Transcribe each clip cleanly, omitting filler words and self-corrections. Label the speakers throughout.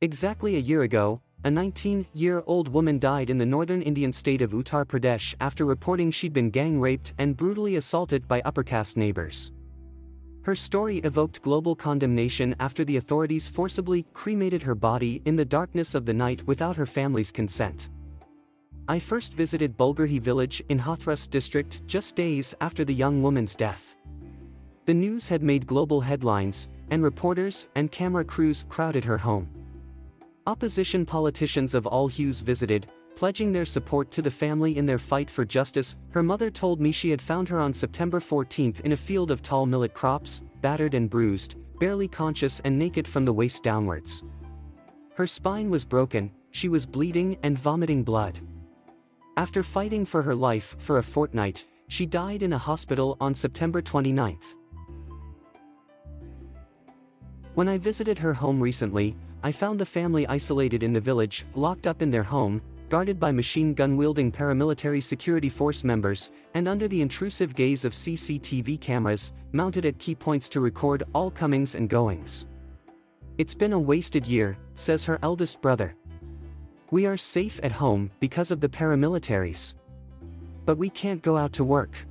Speaker 1: Exactly a year ago, a 19-year-old woman died in the northern Indian state of Uttar Pradesh after reporting she'd been gang-raped and brutally assaulted by upper-caste neighbours. Her story evoked global condemnation after the authorities forcibly cremated her body in the darkness of the night without her family's consent. I first visited Bhulgarhi village in Hathras district just days after the young woman's death. The news had made global headlines, and reporters and camera crews crowded her home. Opposition politicians of all hues visited, pledging their support to the family in their fight for justice. Her mother told me she had found her on September 14 in a field of tall millet crops, battered and bruised, barely conscious and naked from the waist downwards. Her spine was broken, she was bleeding and vomiting blood. After fighting for her life for a fortnight, she died in a hospital on September 29. When I visited her home recently, I found the family isolated in the village, locked up in their home, guarded by machine gun-wielding paramilitary security force members, and under the intrusive gaze of CCTV cameras, mounted at key points to record all comings and goings. "It's been a wasted year," says her eldest brother. "We are safe at home because of the paramilitaries. But we can't go out to work.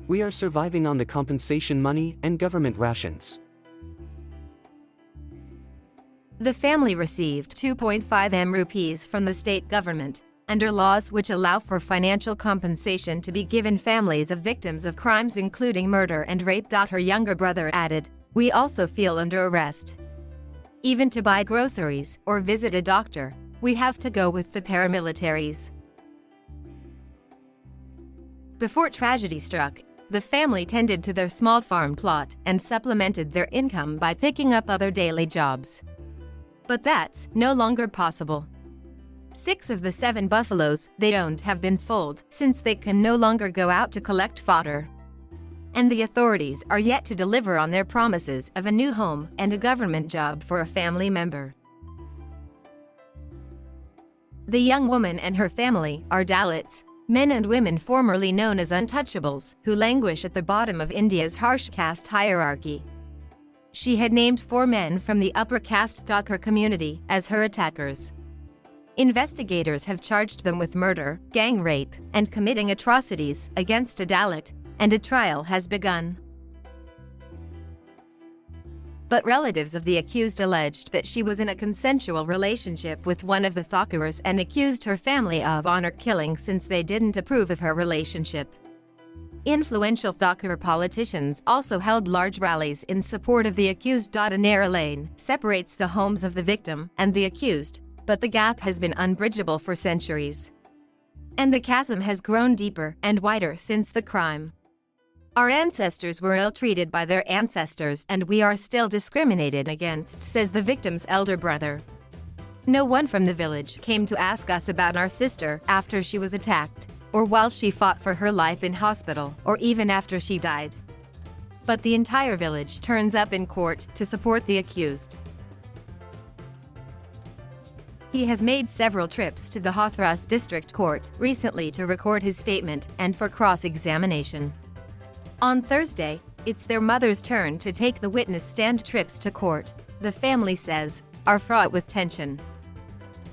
Speaker 1: We are surviving on the compensation money and government rations."
Speaker 2: The family received 2.5 M rupees from the state government, under laws which allow for financial compensation to be given families of victims of crimes including murder and rape. Her younger brother added, "We also feel under arrest. Even to buy groceries or visit a doctor, we have to go with the paramilitaries." Before tragedy struck, the family tended to their small farm plot and supplemented their income by picking up other daily jobs. But that's no longer possible. 6 of the 7 buffaloes they owned have been sold since they can no longer go out to collect fodder. And the authorities are yet to deliver on their promises of a new home and a government job for a family member. The young woman and her family are Dalits, men and women formerly known as untouchables, who languish at the bottom of India's harsh caste hierarchy. She had named 4 men from the upper-caste Thakur community as her attackers. Investigators have charged them with murder, gang rape, and committing atrocities against a Dalit, and a trial has begun. But relatives of the accused alleged that she was in a consensual relationship with one of the Thakurs and accused her family of honor killing since they didn't approve of her relationship. Influential Thakur politicians also held large rallies in support of the accused. A narrow lane separates the homes of the victim and the accused, but the gap has been unbridgeable for centuries. And the chasm has grown deeper and wider since the crime. "Our ancestors were ill-treated by their ancestors and we are still discriminated against," says the victim's elder brother. "No one from the village came to ask us about our sister after she was attacked, or while she fought for her life in hospital, or even after she died. But the entire village turns up in court to support the accused." He has made several trips to the Hathras district court recently to record his statement and for cross-examination. On Thursday, it's their mother's turn to take the witness stand. Trips to court, the family says, are fraught with tension.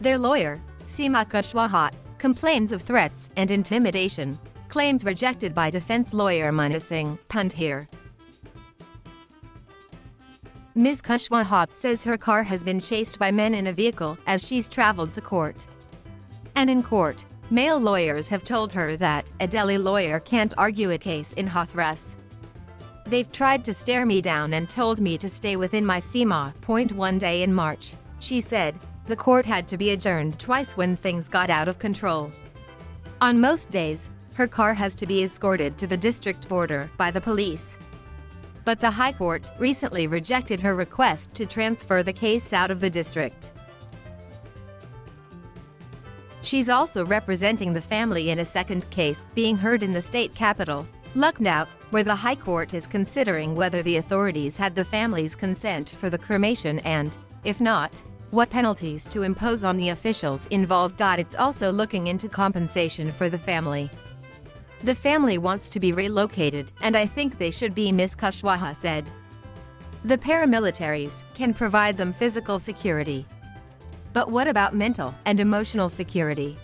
Speaker 2: Their lawyer, Seema Kushwaha, complains of threats and intimidation, claims rejected by defense lawyer Mana Singh Pandhir. Ms. Kushwaha says her car has been chased by men in a vehicle as she's traveled to court. And in court, male lawyers have told her that a Delhi lawyer can't argue a case in Hathras. "They've tried to stare me down and told me to stay within my Seema. One day in March," she said, the court had to be adjourned twice when things got out of control. On most days, her car has to be escorted to the district border by the police. But the High Court recently rejected her request to transfer the case out of the district. She's also representing the family in a second case being heard in the state capital, Lucknow, where the High Court is considering whether the authorities had the family's consent for the cremation and, if not, what penalties to impose on the officials involved. It's also looking into compensation for the family. "The family wants to be relocated, and I think they should be," Ms. Kushwaha said. "The paramilitaries can provide them physical security. But what about mental and emotional security?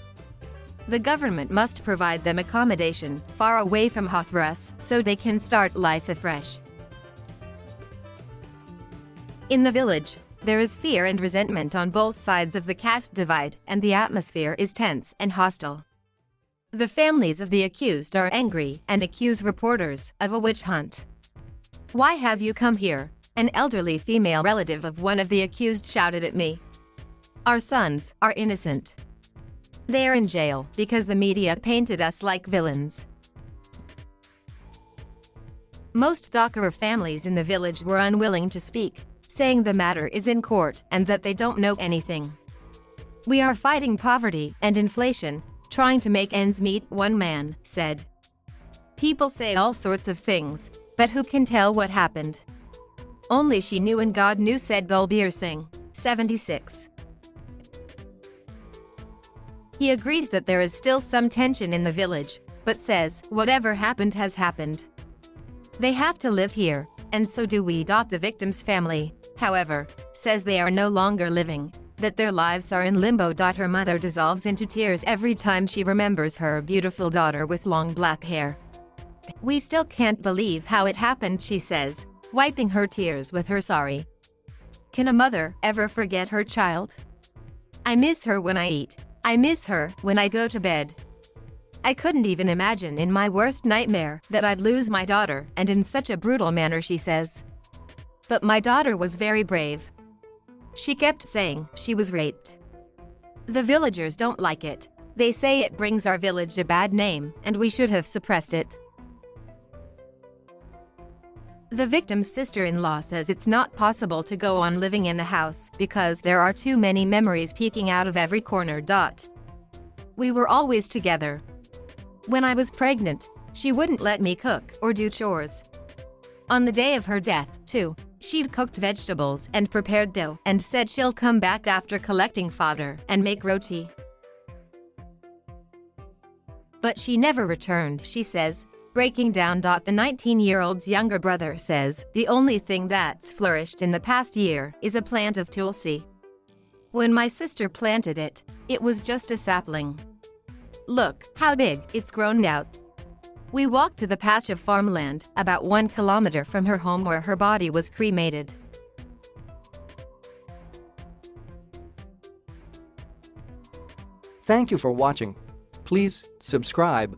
Speaker 2: The government must provide them accommodation far away from Hathras so they can start life afresh. In the village, there is fear and resentment on both sides of the caste divide, and the atmosphere is tense and hostile. The families of the accused are angry and accuse reporters of a witch hunt. "Why have you come here?" an elderly female relative of one of the accused shouted at me. "Our sons are innocent. They are in jail because the media painted us like villains." Most Thakura families in the village were unwilling to speak, saying the matter is in court and that they don't know anything. "We are fighting poverty and inflation, trying to make ends meet," one man said. "People say all sorts of things, but who can tell what happened? Only she knew and God knew," said Balbir Singh, 76. He agrees that there is still some tension in the village, but says, "Whatever happened has happened. They have to live here, and so do we." The victim's family, however, says they are no longer living, that their lives are in limbo. Her mother dissolves into tears every time she remembers her beautiful daughter with long black hair. "We still can't believe how it happened," she says, wiping her tears with her sari. "Can a mother ever forget her child? I miss her when I eat. I miss her when I go to bed. I couldn't even imagine in my worst nightmare that I'd lose my daughter, and in such a brutal manner," she says. "But my daughter was very brave. She kept saying she was raped. The villagers don't like it. They say it brings our village a bad name, and we should have suppressed it." The victim's sister-in-law says it's not possible to go on living in the house because there are too many memories peeking out of every corner. "We were always together. When I was pregnant, she wouldn't let me cook or do chores. On the day of her death, too, she'd cooked vegetables and prepared dough and said she'll come back after collecting fodder and make roti. But she never returned," she says, breaking down. The 19-year-old's younger brother says the only thing that's flourished in the past year is a plant of tulsi. "When my sister planted it, it was just a sapling. Look how big it's grown out." We walked to the patch of farmland about 1 kilometer from her home where her body was cremated.
Speaker 3: Thank you for watching. Please subscribe